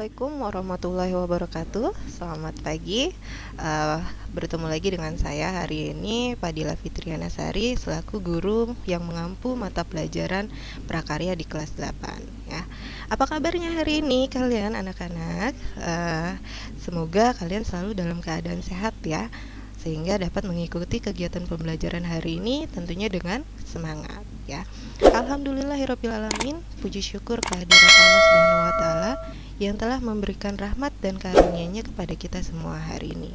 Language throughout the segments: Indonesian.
Assalamualaikum warahmatullahi wabarakatuh. Selamat pagi. Eh, Bertemu lagi dengan saya hari ini, Fadila Fitriana Sari, selaku guru yang mengampu mata pelajaran prakarya di kelas 8. Ya. Apa kabarnya hari ini kalian anak-anak? Semoga kalian selalu dalam keadaan sehat ya, sehingga dapat mengikuti kegiatan pembelajaran hari ini tentunya dengan semangat ya. Alhamdulillahirrabbilalamin, puji syukur kehadirat Allah Subhanahu wa taala yang telah memberikan rahmat dan karunia-Nya kepada kita semua hari ini.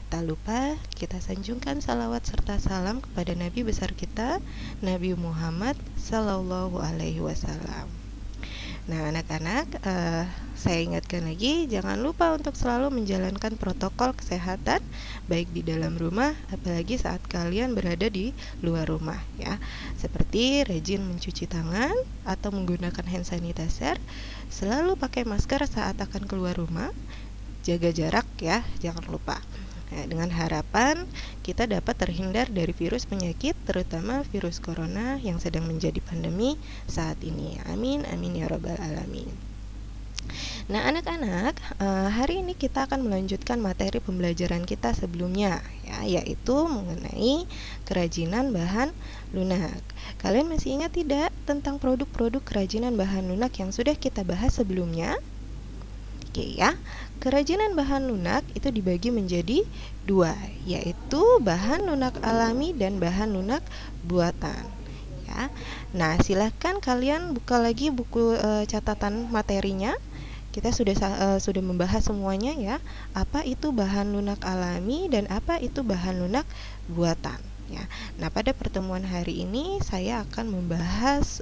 Tak lupa kita sanjungkan salawat serta salam kepada Nabi besar kita, Nabi Muhammad Sallallahu Alaihi Wasallam. Nah, anak-anak, saya ingatkan lagi, jangan lupa untuk selalu menjalankan protokol kesehatan baik di dalam rumah, apalagi saat kalian berada di luar rumah ya. Seperti rajin mencuci tangan atau menggunakan hand sanitizer, selalu pakai masker saat akan keluar rumah, jaga jarak ya, jangan lupa. Nah, dengan harapan kita dapat terhindar dari virus penyakit, terutama virus corona yang sedang menjadi pandemi saat ini. Amin, amin ya rabbal alamin. Nah, anak-anak, hari ini kita akan melanjutkan materi pembelajaran kita sebelumnya, ya, yaitu mengenai kerajinan bahan lunak. Kalian masih ingat tidak tentang produk-produk kerajinan bahan lunak yang sudah kita bahas sebelumnya? Oke ya, kerajinan bahan lunak itu dibagi menjadi dua, yaitu bahan lunak alami dan bahan lunak buatan. Ya, nah silahkan kalian buka lagi buku catatan materinya. Kita sudah membahas semuanya ya. Apa itu bahan lunak alami dan apa itu bahan lunak buatan. Ya. Nah, pada pertemuan hari ini saya akan membahas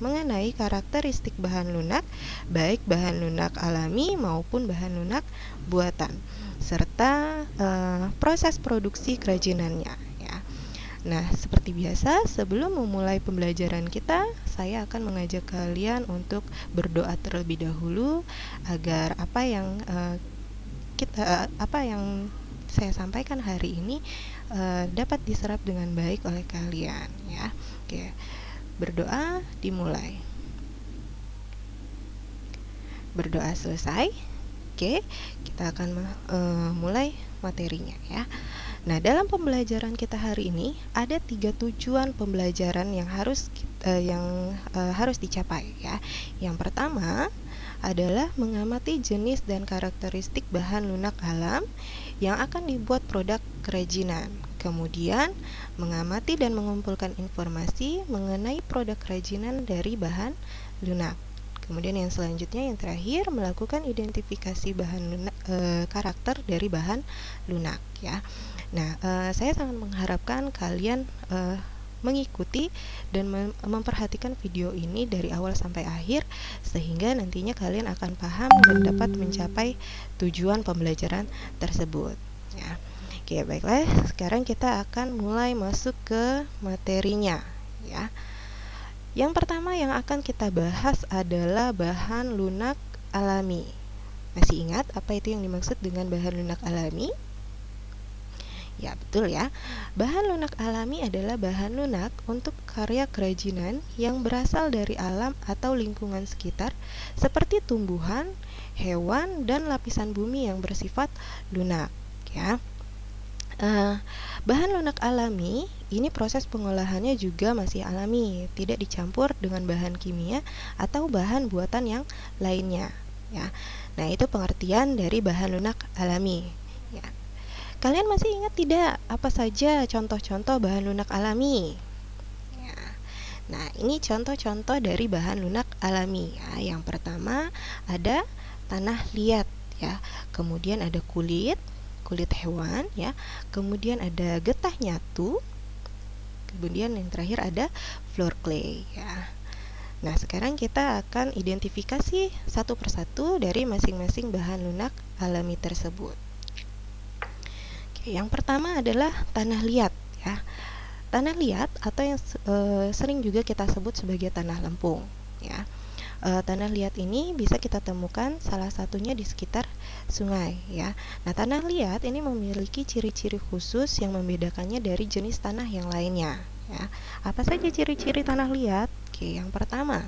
mengenai karakteristik bahan lunak, baik bahan lunak alami maupun bahan lunak buatan, serta proses produksi kerajinannya. Ya. Nah, seperti biasa, sebelum memulai pembelajaran kita, saya akan mengajak kalian untuk berdoa terlebih dahulu agar apa yang saya sampaikan hari ini dapat diserap dengan baik oleh kalian ya. Oke. Berdoa dimulai. Berdoa selesai. Oke, kita akan mulai materinya ya. Nah, dalam pembelajaran kita hari ini ada 3 tujuan pembelajaran yang harus dicapai ya. Yang pertama adalah mengamati jenis dan karakteristik bahan lunak alam yang akan dibuat produk kerajinan. Kemudian, mengamati dan mengumpulkan informasi mengenai produk kerajinan dari bahan lunak. Kemudian yang selanjutnya, yang terakhir, melakukan identifikasi bahan lunak, karakter dari bahan lunak ya. Nah, saya sangat mengharapkan kalian mengikuti dan memperhatikan video ini dari awal sampai akhir, sehingga nantinya kalian akan paham dan dapat mencapai tujuan pembelajaran tersebut ya. Oke, baiklah, sekarang kita akan mulai masuk ke materinya ya. Yang pertama yang akan kita bahas adalah bahan lunak alami. Masih ingat apa itu yang dimaksud dengan bahan lunak alami? Ya, betul ya. Bahan lunak alami adalah bahan lunak untuk karya kerajinan yang berasal dari alam atau lingkungan sekitar, seperti tumbuhan, hewan, dan lapisan bumi yang bersifat lunak. Ya. Bahan lunak alami ini proses pengolahannya juga masih alami, tidak dicampur dengan bahan kimia atau bahan buatan yang lainnya. Ya. Nah, itu pengertian dari bahan lunak alami. Ya. Kalian masih ingat tidak apa saja contoh-contoh bahan lunak alami? Ya. Nah, ini contoh-contoh dari bahan lunak alami ya. Yang pertama ada tanah liat ya. Kemudian ada kulit hewan ya. Kemudian ada getah nyatu. Kemudian yang terakhir ada floor clay ya. Nah, sekarang kita akan identifikasi satu persatu dari masing-masing bahan lunak alami tersebut. Yang pertama adalah tanah liat ya. Tanah liat atau yang sering juga kita sebut sebagai tanah lempung ya. Tanah liat ini bisa kita temukan salah satunya di sekitar sungai ya. Nah, tanah liat ini memiliki ciri-ciri khusus yang membedakannya dari jenis tanah yang lainnya ya. Apa saja ciri-ciri tanah liat? Oke, yang pertama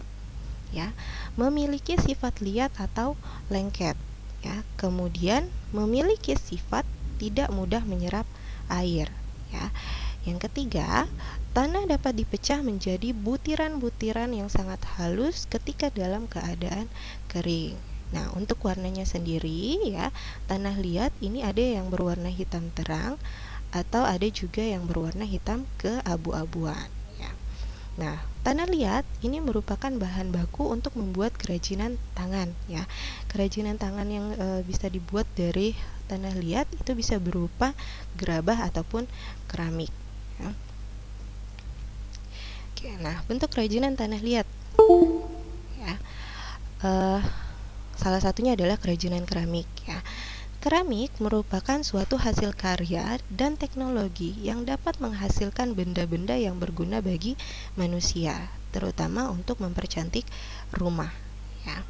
ya, memiliki sifat liat atau lengket, ya. Kemudian memiliki sifat tidak mudah menyerap air, ya. Yang ketiga, tanah dapat dipecah menjadi butiran-butiran yang sangat halus ketika dalam keadaan kering. Nah, untuk warnanya sendiri, ya, tanah liat ini ada yang berwarna hitam terang atau ada juga yang berwarna hitam keabu-abuan, ya. Nah, tanah liat ini merupakan bahan baku untuk membuat kerajinan tangan, ya. Kerajinan tangan yang bisa dibuat dari tanah liat itu bisa berupa gerabah ataupun keramik, ya. Oke, nah, bentuk kerajinan tanah liat, ya, salah satunya adalah kerajinan keramik, ya. Keramik merupakan suatu hasil karya dan teknologi yang dapat menghasilkan benda-benda yang berguna bagi manusia, terutama untuk mempercantik rumah, ya.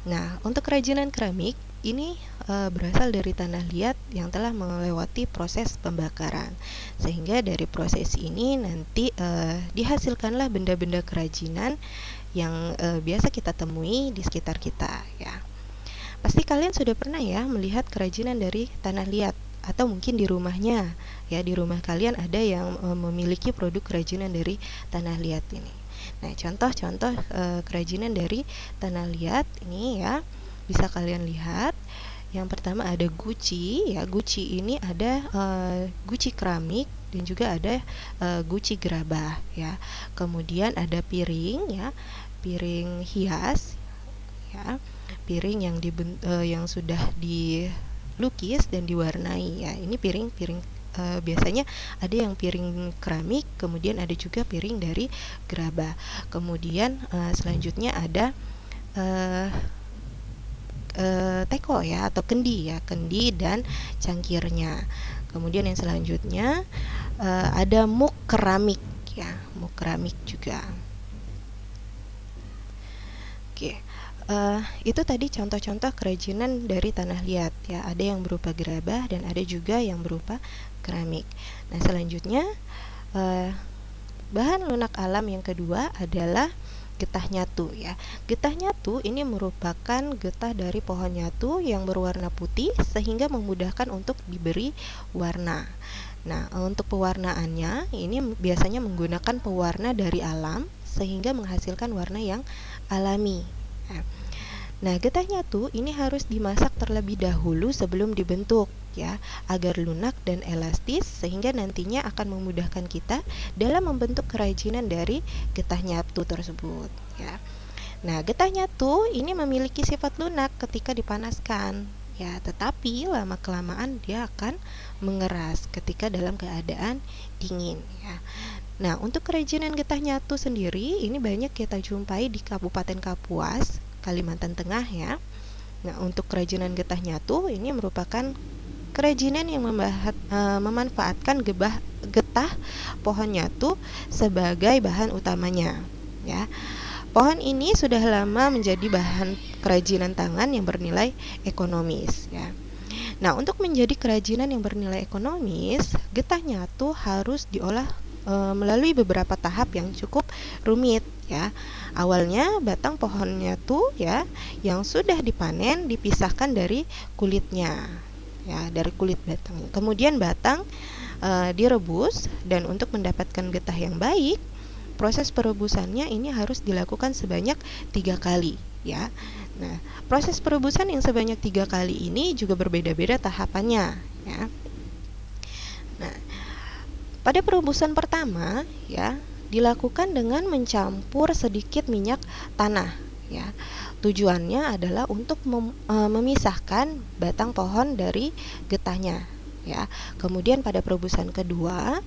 Nah, untuk kerajinan keramik ini berasal dari tanah liat yang telah melewati proses pembakaran, sehingga dari proses ini nanti dihasilkanlah benda-benda kerajinan yang biasa kita temui di sekitar kita, ya. Pasti kalian sudah pernah ya melihat kerajinan dari tanah liat, atau mungkin di rumahnya, ya, di rumah kalian ada yang memiliki produk kerajinan dari tanah liat ini. Nah, contoh-contoh kerajinan dari tanah liat ini, ya, bisa kalian lihat. Yang pertama ada guci, ya. Guci ini ada guci keramik dan juga ada guci gerabah, ya. Kemudian ada piring, ya, piring hias, ya, piring yang sudah dilukis dan diwarnai, ya. Ini piring biasanya ada yang piring keramik, kemudian ada juga piring dari gerabah. Kemudian selanjutnya ada teko, ya, atau kendi, ya, kendi dan cangkirnya. Kemudian yang selanjutnya ada muk keramik, ya, muk keramik juga. Oke. Itu tadi contoh-contoh kerajinan dari tanah liat, ya. Ada yang berupa gerabah dan ada juga yang berupa keramik. Nah, selanjutnya bahan lunak alam yang kedua adalah getah nyatu, ya. Getah nyatu ini merupakan getah dari pohon nyatu yang berwarna putih sehingga memudahkan untuk diberi warna. Nah, untuk pewarnaannya ini biasanya menggunakan pewarna dari alam sehingga menghasilkan warna yang alami. Nah, getah nyatu ini harus dimasak terlebih dahulu sebelum dibentuk, ya, agar lunak dan elastis sehingga nantinya akan memudahkan kita dalam membentuk kerajinan dari getah nyatu tersebut, ya. Nah, getah nyatu ini memiliki sifat lunak ketika dipanaskan, ya, tetapi lama-kelamaan dia akan mengeras ketika dalam keadaan dingin, ya. Nah, untuk kerajinan getah nyatu sendiri ini banyak kita jumpai di Kabupaten Kapuas, Kalimantan Tengah, ya. Nah, untuk kerajinan getah nyatu ini merupakan kerajinan yang memanfaatkan getah pohon nyatu sebagai bahan utamanya, ya. Pohon ini sudah lama menjadi bahan kerajinan tangan yang bernilai ekonomis, ya. Nah, untuk menjadi kerajinan yang bernilai ekonomis, getah nyatu harus diolah melalui beberapa tahap yang cukup rumit, ya. Awalnya batang pohon nyatu, ya, yang sudah dipanen dipisahkan dari kulitnya, ya, dari kulit batang. Kemudian batang direbus, dan untuk mendapatkan getah yang baik, proses perebusannya ini harus dilakukan sebanyak 3 kali, ya. Nah, proses perebusan yang sebanyak 3 kali ini juga berbeda-beda tahapannya, ya. Nah, pada perebusan pertama, ya, dilakukan dengan mencampur sedikit minyak tanah, ya. Tujuannya adalah untuk memisahkan batang pohon dari getahnya, ya. Kemudian pada perebusan kedua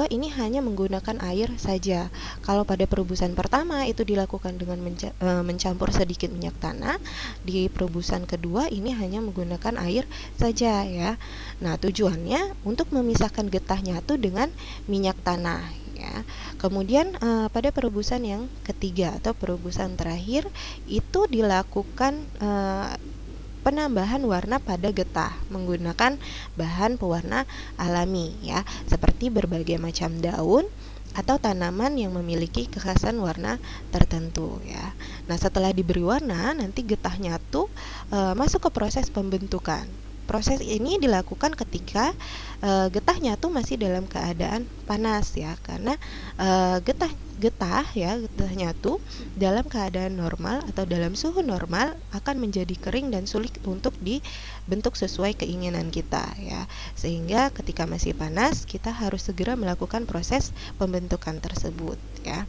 ini hanya menggunakan air saja. Kalau pada perebusan pertama itu dilakukan dengan mencampur sedikit minyak tanah, di perebusan kedua ini hanya menggunakan air saja, ya. Nah, tujuannya untuk memisahkan getah nyatu dengan minyak tanah, ya. Kemudian pada perebusan yang ketiga atau perebusan terakhir itu dilakukan penambahan warna pada getah menggunakan bahan pewarna alami, ya, seperti berbagai macam daun atau tanaman yang memiliki kekhasan warna tertentu ya. Nah, setelah diberi warna, nanti getah nyatu masuk ke proses pembentukan. Proses ini dilakukan ketika getah nyatu masih dalam keadaan panas ya, karena getah nyatu dalam keadaan normal atau dalam suhu normal akan menjadi kering dan sulit untuk dibentuk sesuai keinginan kita ya. Sehingga ketika masih panas, kita harus segera melakukan proses pembentukan tersebut ya.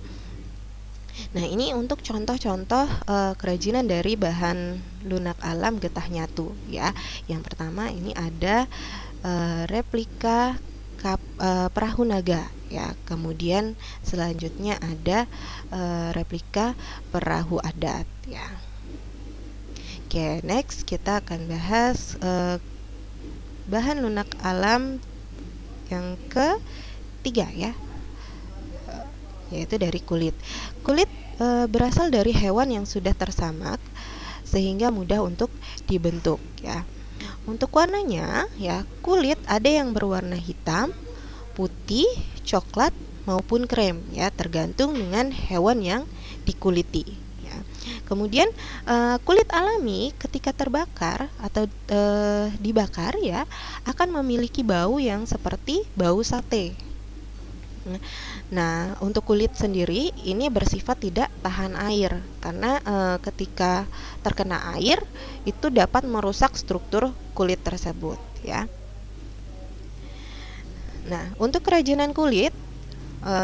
Nah, ini untuk contoh-contoh kerajinan dari bahan lunak alam getah nyatu ya. Yang pertama ini ada replika perahu naga ya. Kemudian selanjutnya ada replika perahu adat ya. Oke, next kita akan bahas bahan lunak alam yang ketiga ya, yaitu dari kulit. Kulit berasal dari hewan yang sudah tersamak sehingga mudah untuk dibentuk ya. Untuk warnanya ya, kulit ada yang berwarna hitam, putih, coklat maupun krem ya, tergantung dengan hewan yang dikuliti ya. Kemudian kulit alami ketika terbakar atau dibakar ya, akan memiliki bau yang seperti bau sate. Nah, untuk kulit sendiri ini bersifat tidak tahan air karena ketika terkena air itu dapat merusak struktur kulit tersebut ya. Nah, untuk kerajinan kulit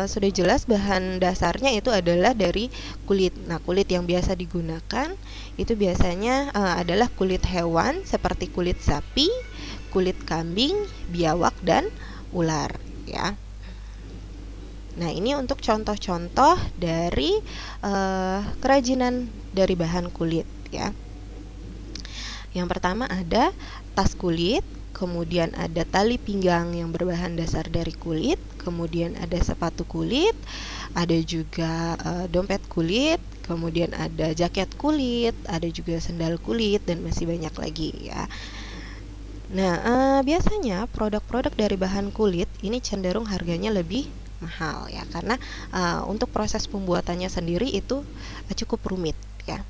sudah jelas bahan dasarnya itu adalah dari kulit. Nah, kulit yang biasa digunakan itu biasanya adalah kulit hewan seperti kulit sapi, kulit kambing, biawak dan ular ya. Nah, ini untuk contoh-contoh dari kerajinan dari bahan kulit ya. Yang pertama ada tas kulit, kemudian ada tali pinggang yang berbahan dasar dari kulit, kemudian ada sepatu kulit, ada juga dompet kulit, kemudian ada jaket kulit, ada juga sendal kulit dan masih banyak lagi ya. Nah, biasanya produk-produk dari bahan kulit ini cenderung harganya lebih mahal ya, karena untuk proses pembuatannya sendiri itu cukup rumit ya.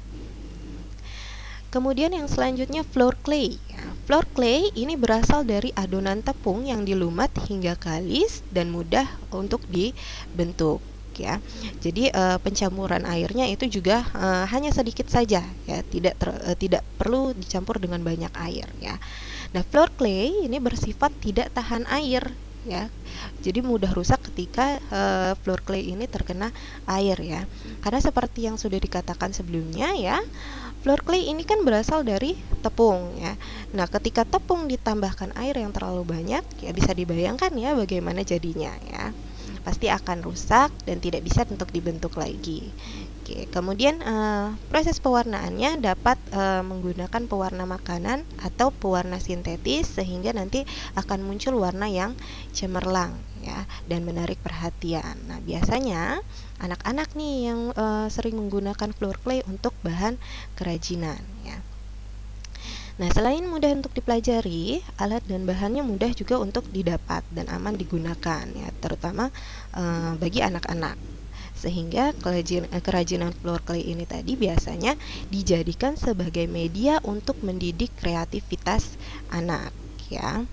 Kemudian yang selanjutnya floor clay ya. Floor clay ini berasal dari adonan tepung yang dilumat hingga kalis dan mudah untuk dibentuk ya. Jadi pencampuran airnya itu juga hanya sedikit saja ya, tidak perlu dicampur dengan banyak air ya. Nah, floor clay ini bersifat tidak tahan air ya, jadi mudah rusak ketika floor clay ini terkena air ya, karena seperti yang sudah dikatakan sebelumnya ya, floor clay ini kan berasal dari tepung ya. Nah, ketika tepung ditambahkan air yang terlalu banyak ya, bisa dibayangkan ya bagaimana jadinya ya, pasti akan rusak dan tidak bisa untuk dibentuk lagi. Oke, kemudian proses pewarnaannya dapat menggunakan pewarna makanan atau pewarna sintetis sehingga nanti akan muncul warna yang cemerlang ya dan menarik perhatian. Nah, biasanya anak-anak nih yang sering menggunakan floor clay untuk bahan kerajinan ya. Nah, selain mudah untuk dipelajari, alat dan bahannya mudah juga untuk didapat dan aman digunakan ya, terutama bagi anak-anak. Sehingga kerajinan floor clay ini tadi biasanya dijadikan sebagai media untuk mendidik kreativitas anak ya.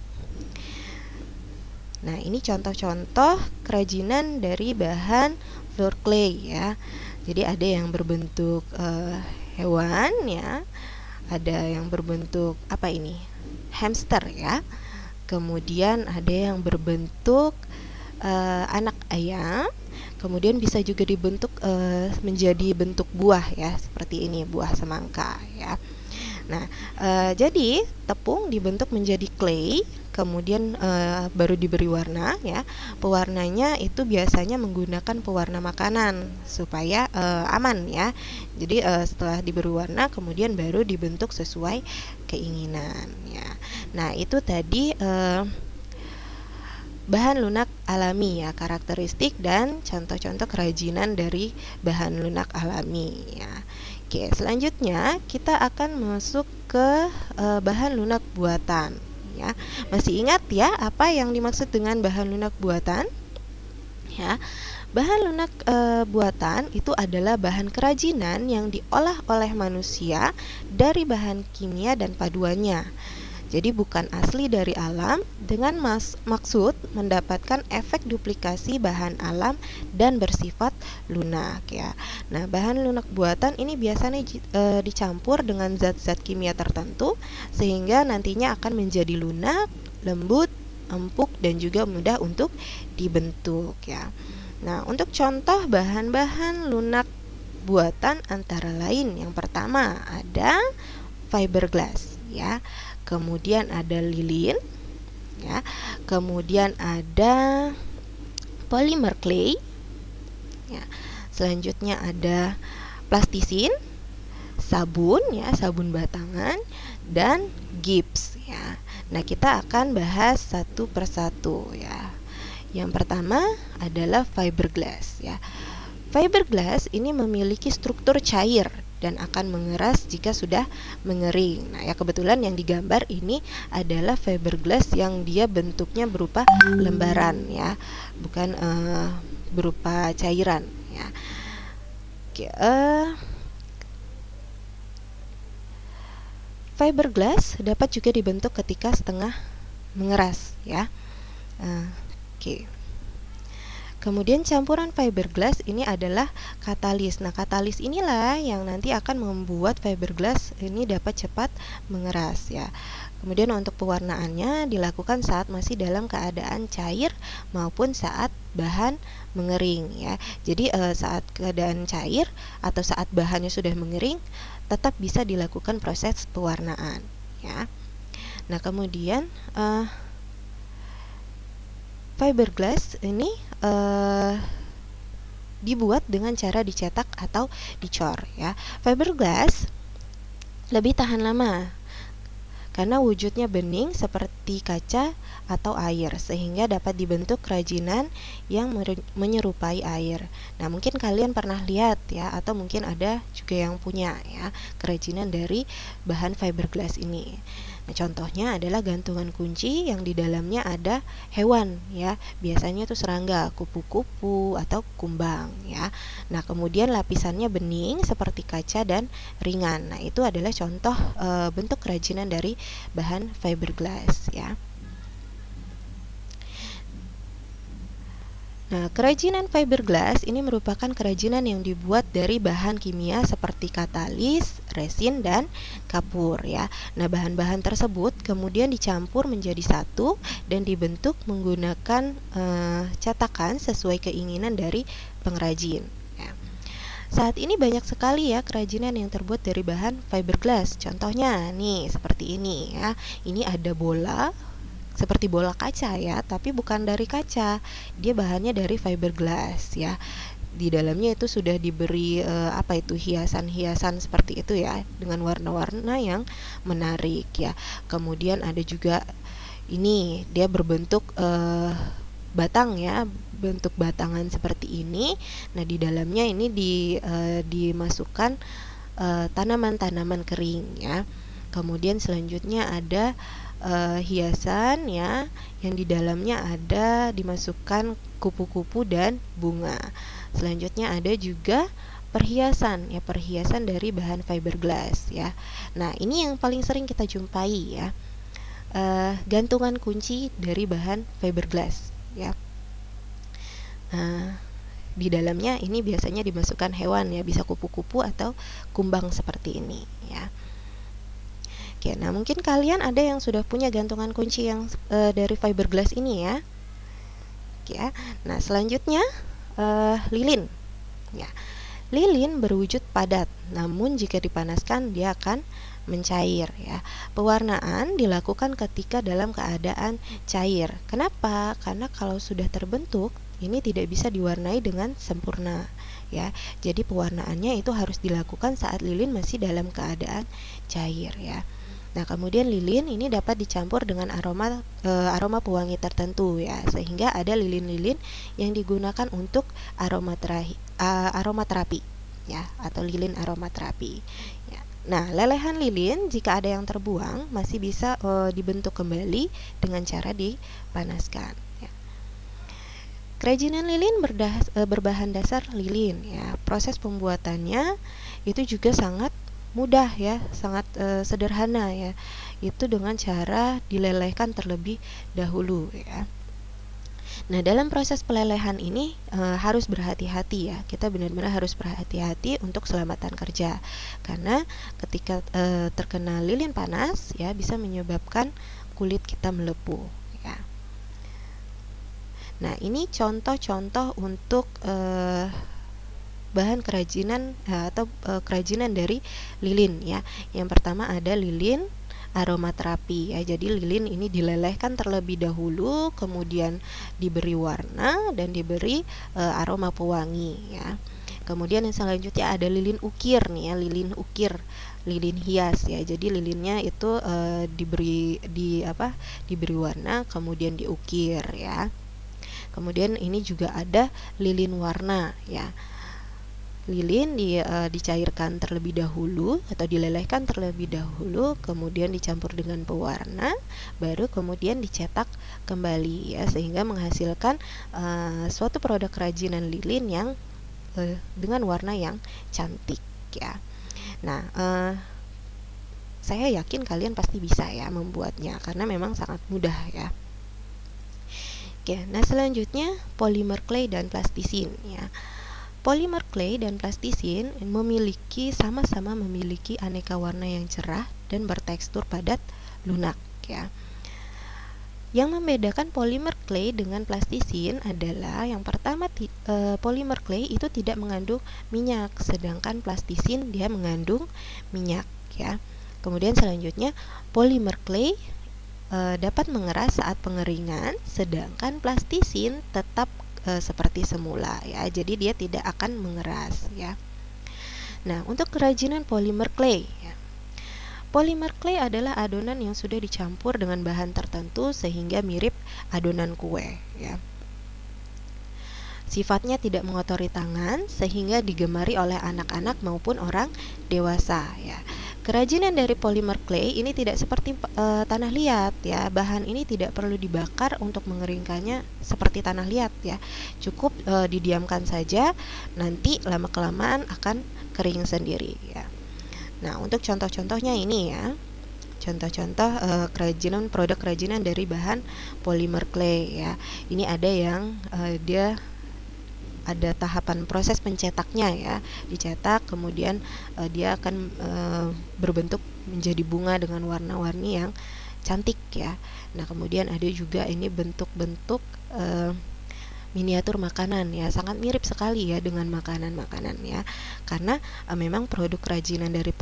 Nah, ini contoh-contoh kerajinan dari bahan floor clay ya. Jadi ada yang berbentuk hewan ya, ada yang berbentuk apa ini? Hamster ya. Kemudian ada yang berbentuk anak ayam. Kemudian bisa juga dibentuk menjadi bentuk buah ya, seperti ini, buah semangka ya. Nah, jadi tepung dibentuk menjadi clay, kemudian baru diberi warna ya. Pewarnanya itu biasanya menggunakan pewarna makanan supaya aman ya. Jadi setelah diberi warna kemudian baru dibentuk sesuai keinginan ya. Nah, itu tadi bahan lunak alami ya, karakteristik dan contoh-contoh kerajinan dari bahan lunak alami ya. Oke, selanjutnya kita akan masuk ke bahan lunak buatan ya. Masih ingat ya apa yang dimaksud dengan bahan lunak buatan? ya. Bahan lunak buatan itu adalah bahan kerajinan yang diolah oleh manusia dari bahan kimia dan paduannya. Jadi bukan asli dari alam dengan maksud mendapatkan efek duplikasi bahan alam dan bersifat lunak ya. Nah, bahan lunak buatan ini biasanya dicampur dengan zat-zat kimia tertentu sehingga nantinya akan menjadi lunak, lembut, empuk dan juga mudah untuk dibentuk ya. Nah, untuk contoh bahan-bahan lunak buatan antara lain yang pertama ada fiberglass ya. Kemudian ada lilin ya. Kemudian ada polymer clay ya. Selanjutnya ada plastisin, sabun ya, sabun batangan dan gips ya. Nah, kita akan bahas satu persatu ya. Yang pertama adalah fiberglass ya. Fiberglass ini memiliki struktur cair dan akan mengeras jika sudah mengering. Nah, ya kebetulan yang digambar ini adalah fiberglass yang dia bentuknya berupa lembaran ya, bukan berupa cairan ya. Oke, fiberglass dapat juga dibentuk ketika setengah mengeras ya. Oke. Kemudian campuran fiberglass ini adalah katalis. Nah, katalis inilah yang nanti akan membuat fiberglass ini dapat cepat mengeras ya. Kemudian untuk pewarnaannya dilakukan saat masih dalam keadaan cair maupun saat bahan mengering ya. Jadi saat keadaan cair atau saat bahannya sudah mengering tetap bisa dilakukan proses pewarnaan ya. Nah, kemudian fiberglass ini dibuat dengan cara dicetak atau dicor ya. Fiberglass lebih tahan lama karena wujudnya bening seperti kaca atau air sehingga dapat dibentuk kerajinan yang menyerupai air. Nah, mungkin kalian pernah lihat ya, atau mungkin ada juga yang punya ya kerajinan dari bahan fiberglass ini. Nah, contohnya adalah gantungan kunci yang di dalamnya ada hewan ya, biasanya itu serangga, kupu-kupu atau kumbang ya. Nah, kemudian lapisannya bening seperti kaca dan ringan. Nah, itu adalah contoh bentuk kerajinan dari bahan fiberglass ya. Nah, kerajinan fiberglass ini merupakan kerajinan yang dibuat dari bahan kimia seperti katalis, resin, dan kapur ya. Nah, bahan-bahan tersebut kemudian dicampur menjadi satu dan dibentuk menggunakan cetakan sesuai keinginan dari pengrajin. Ya. Saat ini banyak sekali ya kerajinan yang terbuat dari bahan fiberglass. Contohnya nih seperti ini ya. Ini ada bola seperti bola kaca ya, tapi bukan dari kaca. Dia bahannya dari fiberglass ya. Di dalamnya itu sudah diberi hiasan-hiasan seperti itu ya, dengan warna-warna yang menarik ya. Kemudian ada juga ini dia berbentuk batang ya, bentuk batangan seperti ini. Nah, di dalamnya ini dimasukkan tanaman-tanaman kering ya. Kemudian selanjutnya ada hiasan ya, yang di dalamnya ada dimasukkan kupu-kupu dan bunga. Selanjutnya ada juga perhiasan ya, perhiasan dari bahan fiberglass ya. Nah, ini yang paling sering kita jumpai ya, gantungan kunci dari bahan fiberglass ya. Di dalamnya ini biasanya dimasukkan hewan ya, bisa kupu-kupu atau kumbang seperti ini ya. Oke, nah mungkin kalian ada yang sudah punya gantungan kunci yang dari fiberglass ini ya. Oke, nah selanjutnya lilin. Ya, lilin berwujud padat, namun jika dipanaskan dia akan mencair ya. Pewarnaan dilakukan ketika dalam keadaan cair. Kenapa? Karena kalau sudah terbentuk ini tidak bisa diwarnai dengan sempurna ya. Jadi pewarnaannya itu harus dilakukan saat lilin masih dalam keadaan cair ya. Nah, kemudian lilin ini dapat dicampur dengan aroma pewangi tertentu ya, sehingga ada lilin-lilin yang digunakan untuk aromaterapi ya, atau lilin aromaterapi ya. Nah, lelehan lilin jika ada yang terbuang masih bisa dibentuk kembali dengan cara dipanaskan ya. Kerajinan lilin berbahan dasar lilin ya. Proses pembuatannya itu juga sangat mudah ya, sangat sederhana ya. Itu dengan cara dilelehkan terlebih dahulu ya. Nah, dalam proses pelelehan ini harus berhati-hati ya. Kita benar-benar harus berhati-hati untuk keselamatan kerja. Karena ketika terkena lilin panas ya bisa menyebabkan kulit kita melepuh ya. Nah, ini contoh-contoh untuk bahan kerajinan atau kerajinan dari lilin ya. Yang pertama ada lilin aromaterapi ya. Jadi lilin ini dilelehkan terlebih dahulu, kemudian diberi warna dan diberi aroma pewangi ya. Kemudian yang selanjutnya ada lilin ukir nih ya, lilin ukir, lilin hias ya. Jadi lilinnya itu diberi warna kemudian diukir ya. Kemudian ini juga ada lilin warna ya. Lilin dicairkan terlebih dahulu atau dilelehkan terlebih dahulu, kemudian dicampur dengan pewarna, baru kemudian dicetak kembali ya, sehingga menghasilkan suatu produk kerajinan lilin yang dengan warna yang cantik ya. Nah, saya yakin kalian pasti bisa ya membuatnya karena memang sangat mudah ya. Oke, nah selanjutnya polimer clay dan plastisin ya. Polimer clay dan plastisin sama-sama memiliki aneka warna yang cerah dan bertekstur padat lunak ya. Yang membedakan polimer clay dengan plastisin adalah yang pertama polimer clay itu tidak mengandung minyak, sedangkan plastisin dia mengandung minyak ya. Kemudian selanjutnya polimer clay dapat mengeras saat pengeringan, sedangkan plastisin tetap seperti semula ya. Jadi dia tidak akan mengeras ya. Nah, untuk kerajinan polimer clay ya. Polimer clay adalah adonan yang sudah dicampur dengan bahan tertentu sehingga mirip adonan kue ya. Sifatnya tidak mengotori tangan sehingga digemari oleh anak-anak maupun orang dewasa ya. Kerajinan dari polimer clay ini tidak seperti tanah liat ya. Bahan ini tidak perlu dibakar untuk mengeringkannya seperti tanah liat ya. Cukup didiamkan saja, nanti lama-kelamaan akan kering sendiri ya. Nah, untuk contoh-contohnya ini ya. Contoh-contoh produk kerajinan dari bahan polimer clay ya. Ini ada yang dia ada tahapan proses pencetaknya ya, dicetak kemudian dia akan berbentuk menjadi bunga dengan warna-warni yang cantik ya. Nah, kemudian ada juga ini bentuk-bentuk miniatur makanan ya, sangat mirip sekali ya dengan makanan-makanan ya, karena memang produk kerajinan dari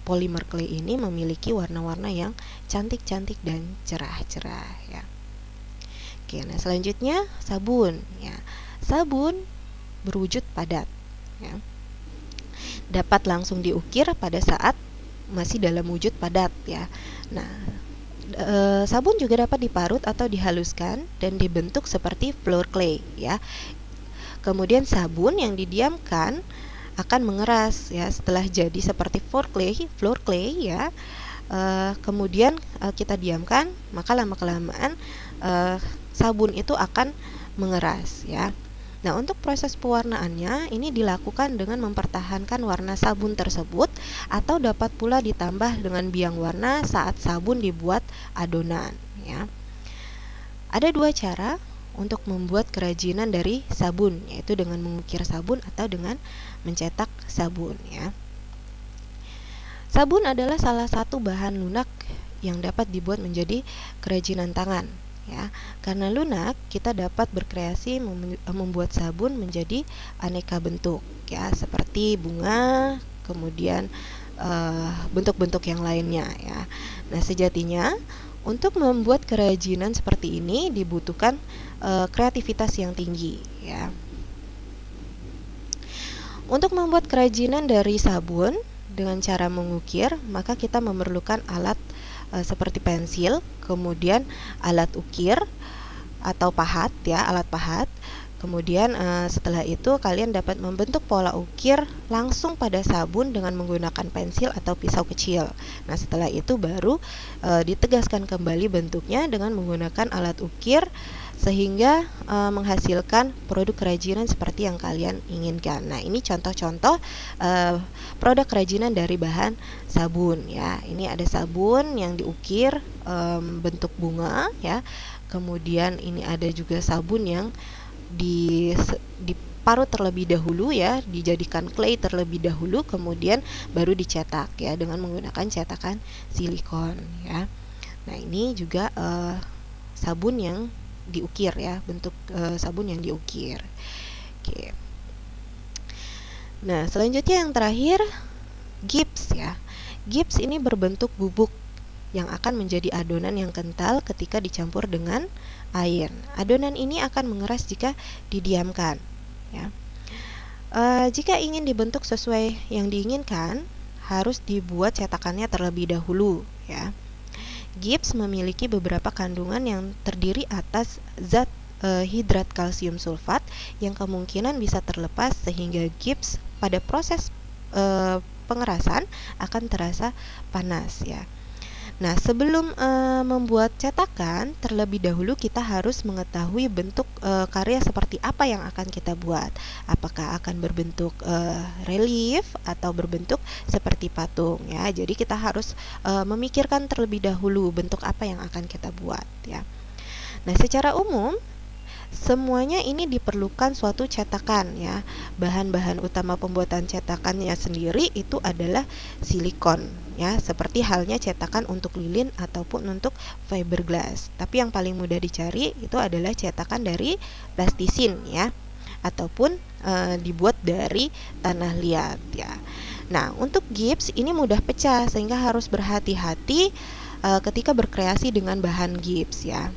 polimer clay ini memiliki warna-warna yang cantik-cantik dan cerah-cerah ya. Oke, nah selanjutnya sabun ya. Sabun berwujud padat ya. Dapat langsung diukir pada saat masih dalam wujud padat ya. Nah, sabun juga dapat diparut atau dihaluskan dan dibentuk seperti floor clay ya. Kemudian sabun yang didiamkan akan mengeras ya setelah jadi seperti floor clay ya. Kemudian kita diamkan, maka lama-kelamaan sabun itu akan mengeras ya. Nah, untuk proses pewarnaannya ini dilakukan dengan mempertahankan warna sabun tersebut atau dapat pula ditambah dengan biang warna saat sabun dibuat adonan ya. Ada dua cara untuk membuat kerajinan dari sabun, yaitu dengan mengukir sabun atau dengan mencetak sabun ya. Sabun adalah salah satu bahan lunak yang dapat dibuat menjadi kerajinan tangan ya. Karena lunak, kita dapat berkreasi membuat sabun menjadi aneka bentuk ya, seperti bunga, kemudian bentuk-bentuk yang lainnya ya. Nah, sejatinya untuk membuat kerajinan seperti ini dibutuhkan kreativitas yang tinggi ya. Untuk membuat kerajinan dari sabun dengan cara mengukir, maka kita memerlukan alat seperti pensil, kemudian alat ukir atau pahat ya, alat pahat, Kemudian setelah itu kalian dapat membentuk pola ukir langsung pada sabun dengan menggunakan pensil atau pisau kecil. Nah, setelah itu baru ditegaskan kembali bentuknya dengan menggunakan alat ukir sehingga menghasilkan produk kerajinan seperti yang kalian inginkan. Nah, ini contoh-contoh produk kerajinan dari bahan sabun ya. Ini ada sabun yang diukir bentuk bunga ya. Kemudian ini ada juga sabun yang diparut terlebih dahulu ya, dijadikan clay terlebih dahulu, kemudian baru dicetak ya dengan menggunakan cetakan silikon ya. Nah, ini juga sabun yang diukir ya, bentuk sabun yang diukir. Oke. Nah, selanjutnya yang terakhir gips ya. Gips ini berbentuk bubuk yang akan menjadi adonan yang kental ketika dicampur dengan air. Adonan ini akan mengeras jika didiamkan ya. Jika ingin dibentuk sesuai yang diinginkan, harus dibuat cetakannya terlebih dahulu ya. Gips memiliki beberapa kandungan yang terdiri atas zat hidrat kalsium sulfat yang kemungkinan bisa terlepas sehingga gips pada proses pengerasan akan terasa panas ya. Nah, sebelum membuat cetakan, terlebih dahulu kita harus mengetahui bentuk karya seperti apa yang akan kita buat. Apakah akan berbentuk relief atau berbentuk seperti patung ya. Jadi kita harus memikirkan terlebih dahulu bentuk apa yang akan kita buat ya. Nah, secara umum semuanya ini diperlukan suatu cetakan ya. Bahan-bahan utama pembuatan cetakannya sendiri itu adalah silikon ya, seperti halnya cetakan untuk lilin ataupun untuk fiberglass. Tapi yang paling mudah dicari itu adalah cetakan dari plastisin ya, ataupun dibuat dari tanah liat ya. Nah, untuk gips ini mudah pecah sehingga harus berhati-hati ketika berkreasi dengan bahan gips ya.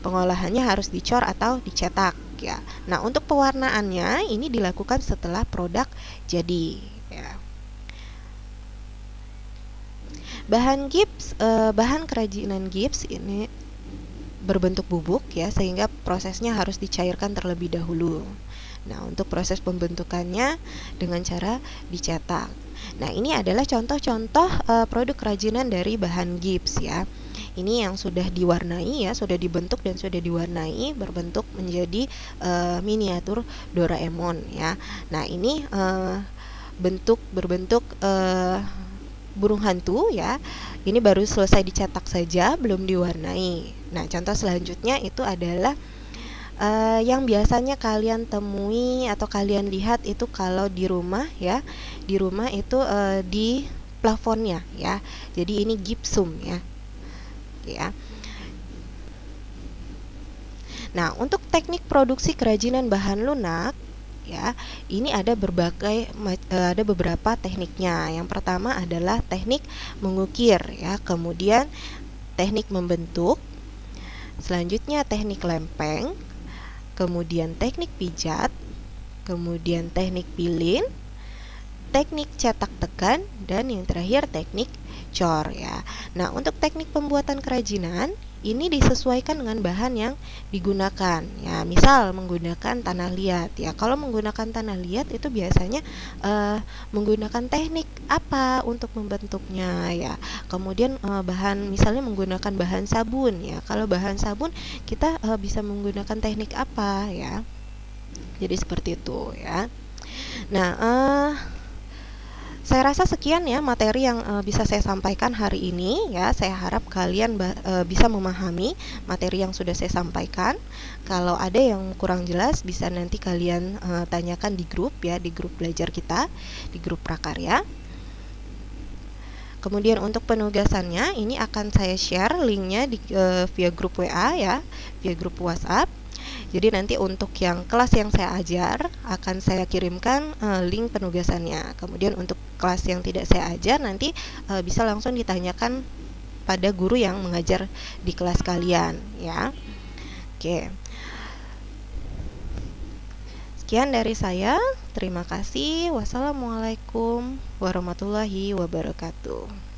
Pengolahannya harus dicor atau dicetak ya. Nah, untuk pewarnaannya ini dilakukan setelah produk jadi ya. Bahan kerajinan gips ini berbentuk bubuk ya, sehingga prosesnya harus dicairkan terlebih dahulu. Nah, untuk proses pembentukannya dengan cara dicetak. Nah, ini adalah contoh-contoh produk kerajinan dari bahan gips ya. Ini yang sudah diwarnai ya, sudah dibentuk dan sudah diwarnai berbentuk menjadi miniatur Doraemon ya. Nah, ini berbentuk burung hantu ya. Ini baru selesai dicetak saja, belum diwarnai. Nah, contoh selanjutnya itu adalah yang biasanya kalian temui atau kalian lihat itu kalau di rumah ya. Di rumah itu di plafonnya ya. Jadi ini gipsum ya. Nah, untuk teknik produksi kerajinan bahan lunak ya, ini ada beberapa tekniknya. Yang pertama adalah teknik mengukir ya, kemudian teknik membentuk, selanjutnya teknik lempeng, kemudian teknik pijat, kemudian teknik pilin, teknik cetak tekan, dan yang terakhir teknik cor ya. Nah, untuk teknik pembuatan kerajinan ini disesuaikan dengan bahan yang digunakan ya. Misal menggunakan tanah liat ya. Kalau menggunakan tanah liat itu biasanya menggunakan teknik apa untuk membentuknya ya. Kemudian misalnya menggunakan bahan sabun ya. Kalau bahan sabun kita bisa menggunakan teknik apa ya. Jadi seperti itu ya. Nah, saya rasa sekian ya materi yang bisa saya sampaikan hari ini ya. Saya harap kalian bisa memahami materi yang sudah saya sampaikan. Kalau ada yang kurang jelas bisa nanti kalian tanyakan di grup ya, di grup belajar kita, di grup prakarya. Kemudian untuk penugasannya ini akan saya share linknya via grup WA ya, via grup WhatsApp. Jadi nanti untuk yang kelas yang saya ajar akan saya kirimkan link penugasannya. Kemudian untuk kelas yang tidak saya ajar nanti bisa langsung ditanyakan pada guru yang mengajar di kelas kalian ya. Oke. Sekian dari saya. Terima kasih. Wassalamualaikum warahmatullahi wabarakatuh.